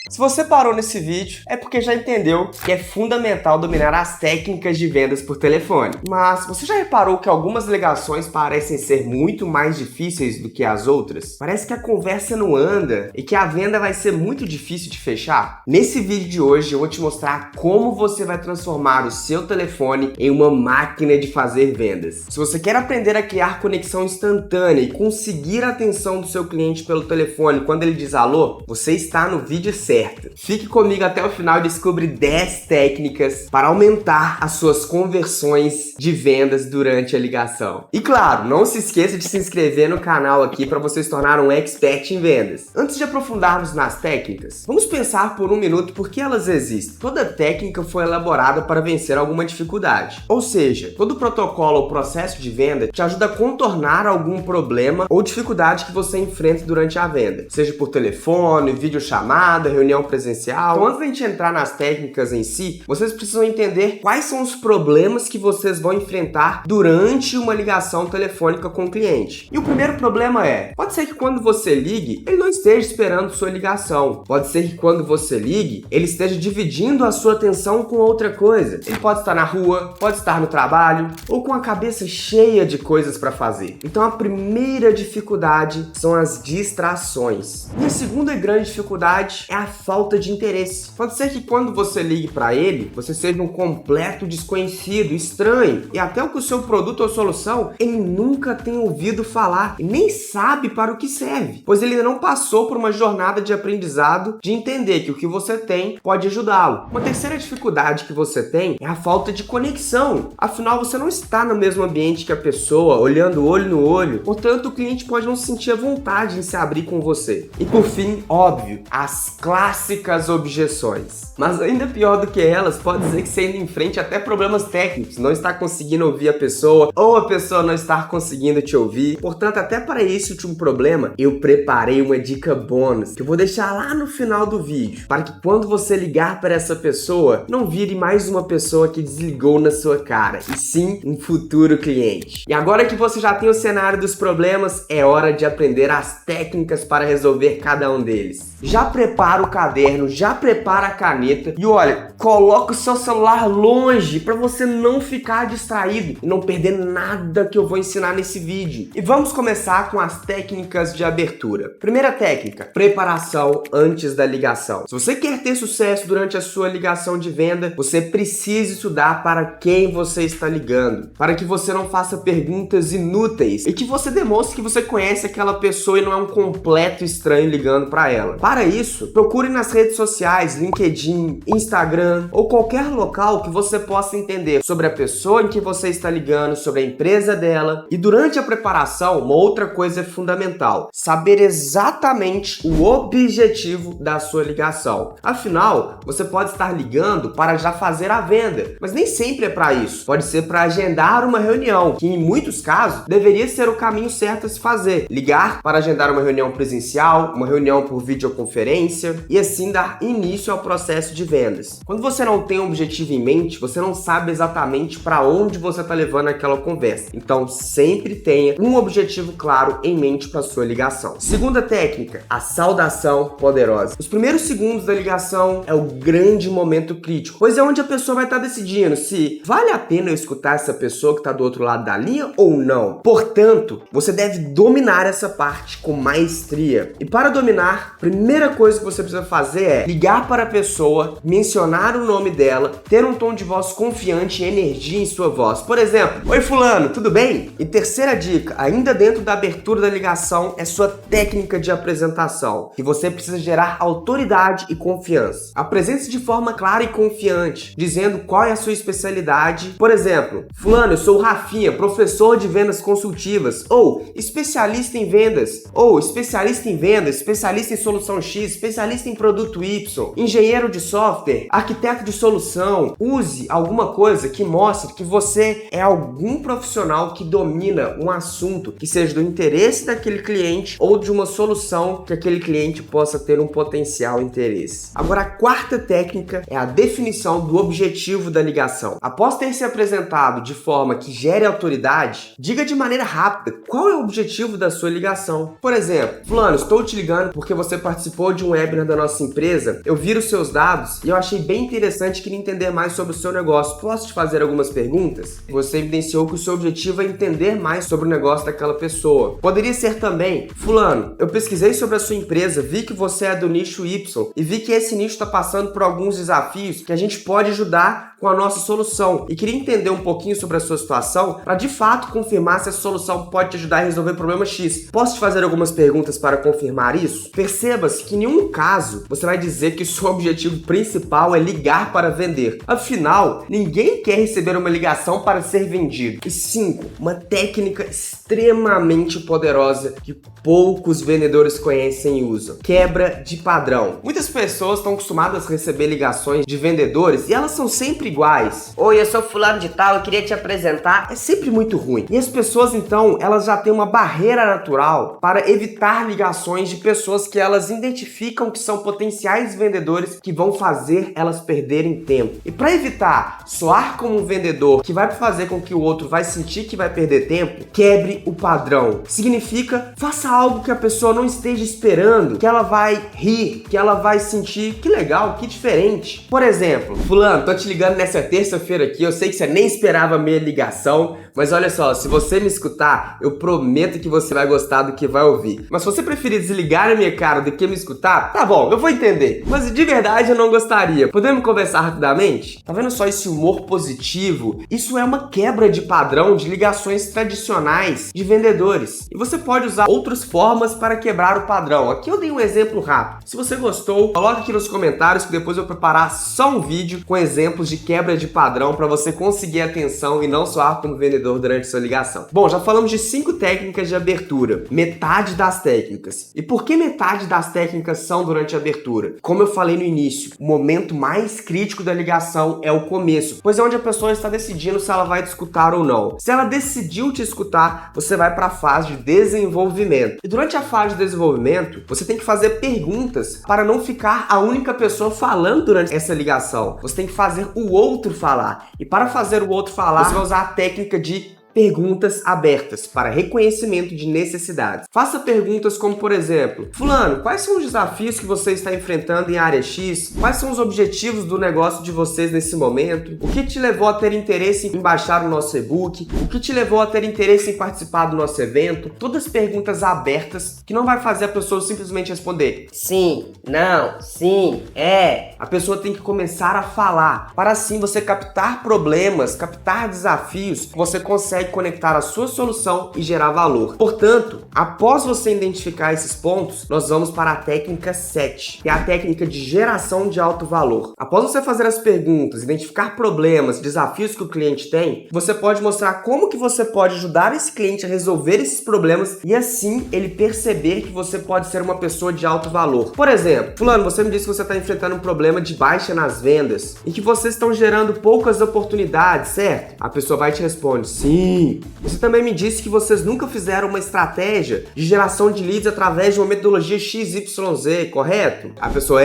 Se você parou nesse vídeo, é porque já entendeu que é fundamental dominar as técnicas de vendas por telefone. Mas você já reparou que algumas ligações parecem ser muito mais difíceis do que as outras? Parece que a conversa não anda e que a venda vai ser muito difícil de fechar? Nesse vídeo de hoje eu vou te mostrar como você vai transformar o seu telefone em uma máquina de fazer vendas. Se você quer aprender a criar conexão instantânea e conseguir a atenção do seu cliente pelo telefone quando ele diz alô, você está no vídeo certo. Fique comigo até o final e descubra 10 técnicas para aumentar as suas conversões de vendas durante a ligação. E claro, não se esqueça de se inscrever no canal aqui para você se tornar um expert em vendas. Antes de aprofundarmos nas técnicas, vamos pensar por um minuto por que elas existem. Toda técnica foi elaborada para vencer alguma dificuldade. Ou seja, todo protocolo ou processo de venda te ajuda a contornar algum problema ou dificuldade que você enfrenta durante a venda, seja por telefone, videochamada, reunião presencial. Então, antes da gente entrar nas técnicas em si, vocês precisam entender quais são os problemas que vocês vão enfrentar durante uma ligação telefônica com o cliente. E o primeiro problema pode ser que quando você ligue, ele não esteja esperando sua ligação. Pode ser que quando você ligue, ele esteja dividindo a sua atenção com outra coisa. Ele pode estar na rua, pode estar no trabalho, ou com a cabeça cheia de coisas para fazer. Então, a primeira dificuldade são as distrações. E a segunda grande dificuldade é a falta de interesse. Pode ser que quando você ligue para ele, você seja um completo desconhecido, estranho, e até o que o seu produto ou solução ele nunca tem ouvido falar e nem sabe para o que serve, pois ele ainda não passou por uma jornada de aprendizado de entender que o que você tem pode ajudá-lo. Uma terceira dificuldade que você tem é a falta de conexão. Afinal, você não está no mesmo ambiente que a pessoa, olhando olho no olho, portanto o cliente pode não sentir a vontade em se abrir com você. E por fim, óbvio, as clássicas objeções. Mas ainda pior do que elas, pode dizer que você ainda enfrente até problemas técnicos, não está conseguindo ouvir a pessoa, ou a pessoa não está conseguindo te ouvir. Portanto, até para esse último problema, eu preparei uma dica bônus, que eu vou deixar lá no final do vídeo, para que quando você ligar para essa pessoa, não vire mais uma pessoa que desligou na sua cara, e sim um futuro cliente. E agora que você já tem o cenário dos problemas, é hora de aprender as técnicas para resolver cada um deles. Já prepara o caderno, já prepara a caneta e olha, coloca o seu celular longe para você não ficar distraído e não perder nada que eu vou ensinar nesse vídeo. E vamos começar com as técnicas de abertura. Primeira técnica, preparação antes da ligação. Se você quer ter sucesso durante a sua ligação de venda, você precisa estudar para quem você está ligando, para que você não faça perguntas inúteis e que você demonstre que você conhece aquela pessoa e não é um completo estranho ligando para ela. Para isso, procure nas redes sociais, LinkedIn, Instagram ou qualquer local que você possa entender sobre a pessoa em que você está ligando, sobre a empresa dela. E durante a preparação, uma outra coisa é fundamental: saber exatamente o objetivo da sua ligação. Afinal, você pode estar ligando para já fazer a venda, mas nem sempre é para isso. Pode ser para agendar uma reunião, que em muitos casos deveria ser o caminho certo a se fazer. Ligar para agendar uma reunião presencial, uma reunião por videoconferência e assim dar início ao processo de vendas. Quando você não tem um objetivo em mente, você não sabe exatamente para onde você está levando aquela conversa. Então, sempre tenha um objetivo claro em mente para sua ligação. Segunda técnica, a saudação poderosa. Os primeiros segundos da ligação é o grande momento crítico, pois é onde a pessoa vai estar decidindo se vale a pena eu escutar essa pessoa que está do outro lado da linha ou não. Portanto, você deve dominar essa parte com maestria. E para dominar, a primeira coisa que você precisa fazer é ligar para a pessoa, mencionar o nome dela, ter um tom de voz confiante e energia em sua voz. Por exemplo, oi fulano, tudo bem? E terceira dica, ainda dentro da abertura da ligação, é sua técnica de apresentação, que você precisa gerar autoridade e confiança. Apresente-se de forma clara e confiante, dizendo qual é a sua especialidade. Por exemplo, fulano, eu sou o Rafinha, professor de vendas consultivas, ou especialista em vendas, ou especialista em vendas, especialista em solução X, especialista em produto Y, engenheiro de software, arquiteto de solução. Use alguma coisa que mostre que você é algum profissional que domina um assunto que seja do interesse daquele cliente ou de uma solução que aquele cliente possa ter um potencial interesse. Agora, a quarta técnica é a definição do objetivo da ligação. Após ter se apresentado de forma que gere autoridade, diga de maneira rápida qual é o objetivo da sua ligação. Por exemplo, fulano, estou te ligando porque você participou de um webinar da nossa empresa, eu vi os seus dados e eu achei bem interessante e queria entender mais sobre o seu negócio. Posso te fazer algumas perguntas? Você evidenciou que o seu objetivo é entender mais sobre o negócio daquela pessoa. Poderia ser também: fulano, eu pesquisei sobre a sua empresa, vi que você é do nicho Y e vi que esse nicho está passando por alguns desafios que a gente pode ajudar com a nossa solução e queria entender um pouquinho sobre a sua situação para de fato confirmar se essa solução pode te ajudar a resolver o problema X. Posso te fazer algumas perguntas para confirmar isso? Perceba-se que em nenhum caso você vai dizer que o seu objetivo principal é ligar para vender. Afinal, ninguém quer receber uma ligação para ser vendido. E 5, uma técnica extremamente poderosa que poucos vendedores conhecem e usam: quebra de padrão. Muitas pessoas estão acostumadas a receber ligações de vendedores e elas são sempre iguais. Oi, eu sou fulano de tal, eu queria te apresentar. É sempre muito ruim. E as pessoas, então, elas já têm uma barreira natural para evitar ligações de pessoas que elas identificam que são potenciais vendedores que vão fazer elas perderem tempo. E para evitar soar como um vendedor que vai fazer com que o outro vai sentir que vai perder tempo, quebre o padrão. Significa, faça algo que a pessoa não esteja esperando, que ela vai rir, que ela vai sentir que legal, que diferente. Por exemplo, fulano, tô te ligando nessa terça-feira aqui, eu sei que você nem esperava a minha ligação, mas olha só, se você me escutar, eu prometo que você vai gostar do que vai ouvir. Mas se você preferir desligar a minha cara do que me escutar, tá bom, eu vou entender. Mas de verdade eu não gostaria. Podemos conversar rapidamente? Tá vendo só esse humor positivo? Isso é uma quebra de padrão de ligações tradicionais de vendedores. E você pode usar outras formas para quebrar o padrão. Aqui eu dei um exemplo rápido. Se você gostou, coloca aqui nos comentários que depois eu vou preparar só um vídeo com exemplos de quebra de padrão para você conseguir atenção e não soar como vendedor durante sua ligação. Bom, já falamos de 5 técnicas de abertura, metade das técnicas. E por que metade das técnicas são durante a abertura? Como eu falei no início, o momento mais crítico da ligação é o começo, pois é onde a pessoa está decidindo se ela vai te escutar ou não. Se ela decidiu te escutar, você vai para a fase de desenvolvimento. E durante a fase de desenvolvimento, você tem que fazer perguntas para não ficar a única pessoa falando durante essa ligação. Você tem que fazer o outro falar. E para fazer o outro falar, você vai usar a técnica de perguntas abertas para reconhecimento de necessidades. Faça perguntas como, por exemplo: fulano, quais são os desafios que você está enfrentando em área X? Quais são os objetivos do negócio de vocês nesse momento? O que te levou a ter interesse em baixar o nosso e-book? O que te levou a ter interesse em participar do nosso evento? Todas perguntas abertas que não vai fazer a pessoa simplesmente responder sim, não, sim, é. A pessoa tem que começar a falar, para assim você captar problemas, captar desafios que você consegue conectar a sua solução e gerar valor. Portanto, após você identificar esses pontos, nós vamos para a técnica 7, que é a técnica de geração de alto valor. Após você fazer as perguntas, identificar problemas, desafios que o cliente tem, você pode mostrar como que você pode ajudar esse cliente a resolver esses problemas e assim ele perceber que você pode ser uma pessoa de alto valor. Por exemplo, fulano, você me disse que você está enfrentando um problema de baixa nas vendas e que vocês estão gerando poucas oportunidades, certo? A pessoa vai te responder sim. Você também me disse que vocês nunca fizeram uma estratégia de geração de leads através de uma metodologia XYZ, correto? A pessoa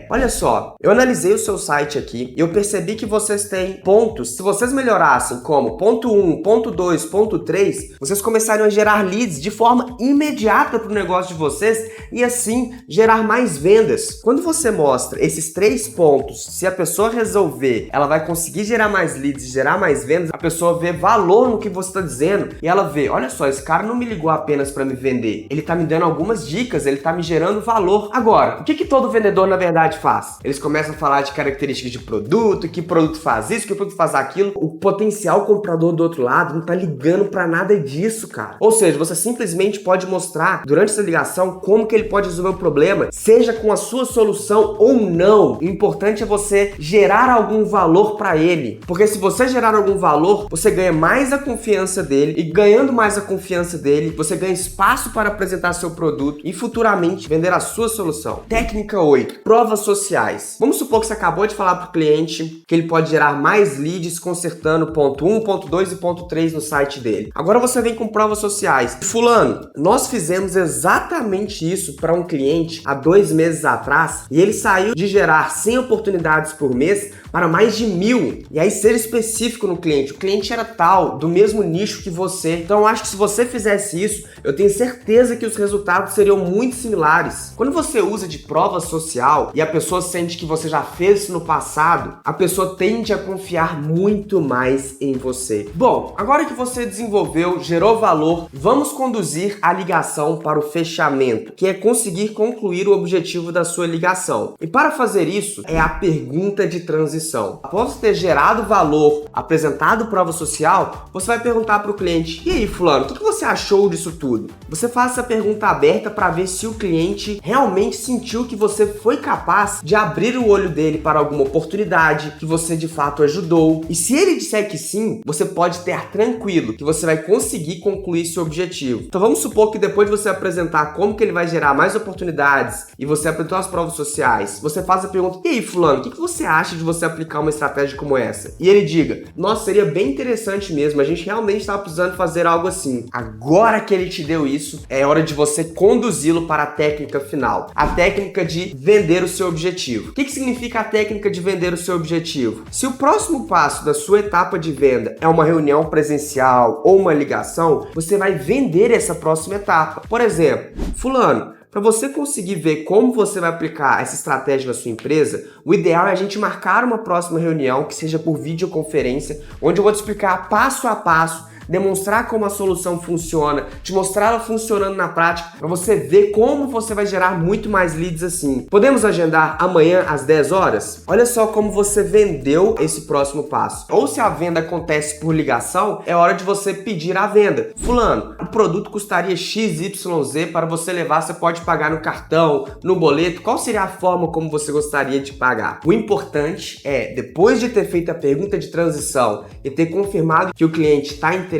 olha só, eu analisei o seu site aqui e eu percebi que vocês têm pontos. Se vocês melhorassem como ponto 1, ponto 2, ponto 3, vocês começariam a gerar leads de forma imediata para o negócio de vocês e assim gerar mais vendas. Quando você mostra esses 3 pontos, se a pessoa resolver, ela vai conseguir gerar mais leads e gerar mais vendas, a pessoa vê valor no que você está dizendo e ela vê, olha só, esse cara não me ligou apenas para me vender, ele tá me dando algumas dicas, ele tá me gerando valor. Agora, o que todo vendedor na verdade faz? Eles começam a falar de características de produto, que produto faz isso, que produto faz aquilo. O potencial comprador do outro lado não tá ligando para nada disso, cara. Ou seja, você simplesmente pode mostrar durante essa ligação como que ele pode resolver o problema, seja com a sua solução ou não. O importante é você gerar algum valor para ele, porque se você gerar algum valor, você ganha mais a confiança dele e ganhando mais a confiança dele, você ganha espaço para apresentar seu produto e futuramente vender a sua solução. Técnica 8, provas sociais. Vamos supor que você acabou de falar para o cliente que ele pode gerar mais leads consertando ponto 1, ponto 2 e ponto 3 no site dele. Agora você vem com provas sociais. Fulano, nós fizemos exatamente isso para um cliente há 2 meses atrás e ele saiu de gerar 100 oportunidades por mês para mais de 1000. E aí ser específico no cliente. O cliente era tal, do mesmo nicho que você. Então eu acho que se você fizesse isso, eu tenho certeza que os resultados seriam muito similares. Quando você usa de prova social e a pessoa sente que você já fez isso no passado, a pessoa tende a confiar muito mais em você. Bom, agora que você desenvolveu, gerou valor, vamos conduzir a ligação para o fechamento, que é conseguir concluir o objetivo da sua ligação. E para fazer isso, é a pergunta de transição. Após ter gerado valor, apresentado prova social, você vai perguntar para o cliente: e aí, fulano, o que você achou disso tudo? Você faz essa pergunta aberta para ver se o cliente realmente sentiu que você foi capaz de abrir o olho dele para alguma oportunidade, que você de fato ajudou. E se ele disser que sim, você pode ter tranquilo que você vai conseguir concluir seu objetivo. Então vamos supor que depois de você apresentar como que ele vai gerar mais oportunidades e você apresentou as provas sociais, você faz a pergunta: e aí, fulano, o que você acha de você aplicar uma estratégia como essa? E ele diga: nossa, seria bem interessante mesmo, a gente realmente estava precisando fazer algo assim. Agora que ele te deu isso, é hora de você conduzi-lo para a técnica final, a técnica de vender o seu objetivo. O que significa a técnica de vender o seu objetivo? Se o próximo passo da sua etapa de venda é uma reunião presencial ou uma ligação, você vai vender essa próxima etapa. Por exemplo, fulano, para você conseguir ver como você vai aplicar essa estratégia na sua empresa, o ideal é a gente marcar uma próxima reunião, que seja por videoconferência, onde eu vou te explicar passo a passo, demonstrar como a solução funciona, te mostrar ela funcionando na prática, para você ver como você vai gerar muito mais leads assim. Podemos agendar amanhã às 10 horas? Olha só como você vendeu esse próximo passo. Ou se a venda acontece por ligação, é hora de você pedir a venda. Fulano, o produto custaria XYZ, para você levar, você pode pagar no cartão, no boleto, qual seria a forma como você gostaria de pagar? O importante é, depois de ter feito a pergunta de transição e ter confirmado que o cliente está interessado,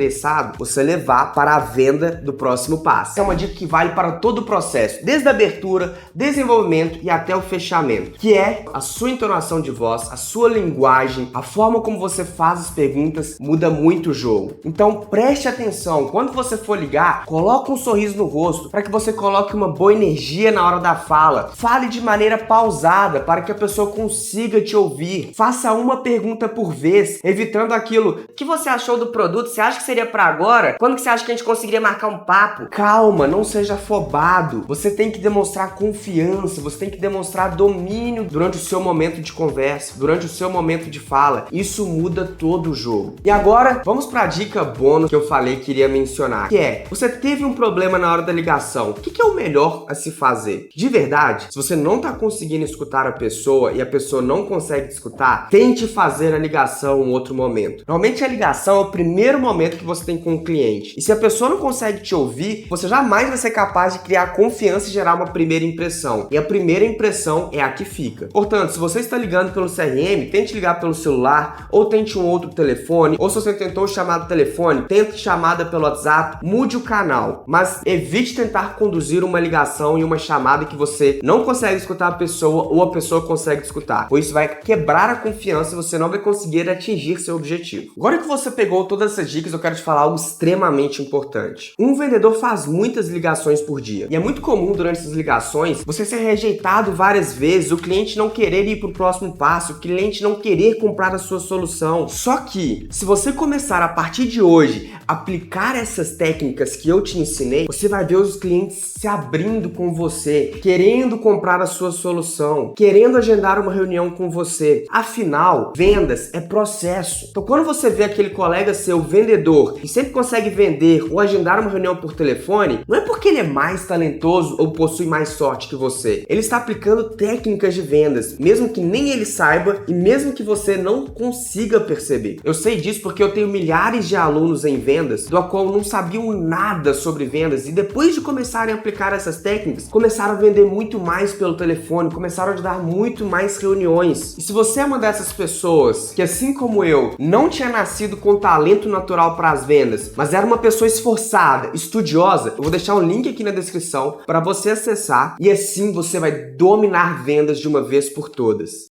você levar para a venda do próximo passo. É uma dica que vale para todo o processo, desde a abertura, desenvolvimento e até o fechamento, que é a sua entonação de voz, a sua linguagem, a forma como você faz as perguntas muda muito o jogo. Então preste atenção, quando você for ligar, coloque um sorriso no rosto para que você coloque uma boa energia na hora da fala. Fale de maneira pausada para que a pessoa consiga te ouvir. Faça uma pergunta por vez, evitando aquilo: o que você achou do produto? Você acha que seria para agora? Quando que você acha que a gente conseguiria marcar um papo? Calma, não seja afobado. Você tem que demonstrar confiança, você tem que demonstrar domínio durante o seu momento de conversa, durante o seu momento de fala. Isso muda todo o jogo. E agora, vamos para a dica bônus que eu falei que iria mencionar, que é: você teve um problema na hora da ligação. O que é o melhor a se fazer? De verdade, se você não está conseguindo escutar a pessoa e a pessoa não consegue te escutar, tente fazer a ligação em outro momento. Normalmente a ligação é o primeiro momento que você tem com o cliente. E se a pessoa não consegue te ouvir, você jamais vai ser capaz de criar confiança e gerar uma primeira impressão. E a primeira impressão é a que fica. Portanto, se você está ligando pelo CRM, tente ligar pelo celular, ou tente um outro telefone, ou se você tentou chamada telefone, tente chamada pelo WhatsApp, mude o canal. Mas evite tentar conduzir uma ligação e uma chamada que você não consegue escutar a pessoa ou a pessoa consegue escutar. Pois isso vai quebrar a confiança e você não vai conseguir atingir seu objetivo. Agora que você pegou todas essas dicas, eu quero te falar algo extremamente importante. Um vendedor faz muitas ligações por dia. E é muito comum durante essas ligações você ser rejeitado várias vezes, o cliente não querer ir para o próximo passo, o cliente não querer comprar a sua solução. Só que, se você começar a partir de hoje a aplicar essas técnicas que eu te ensinei, você vai ver os clientes se abrindo com você, querendo comprar a sua solução, querendo agendar uma reunião com você. Afinal, vendas é processo. Então, quando você vê aquele colega seu vendedor que sempre consegue vender ou agendar uma reunião por telefone, não é porque ele é mais talentoso ou possui mais sorte que você. Ele está aplicando técnicas de vendas, mesmo que nem ele saiba e mesmo que você não consiga perceber. Eu sei disso porque eu tenho milhares de alunos em vendas, do qual não sabiam nada sobre vendas e depois de começarem a aplicar essas técnicas, começaram a vender muito mais pelo telefone, começaram a dar muito mais reuniões. E se você é uma dessas pessoas que, assim como eu, não tinha nascido com talento natural para as vendas, mas era uma pessoa esforçada, estudiosa, eu vou deixar um link aqui na descrição para você acessar e assim você vai dominar vendas de uma vez por todas.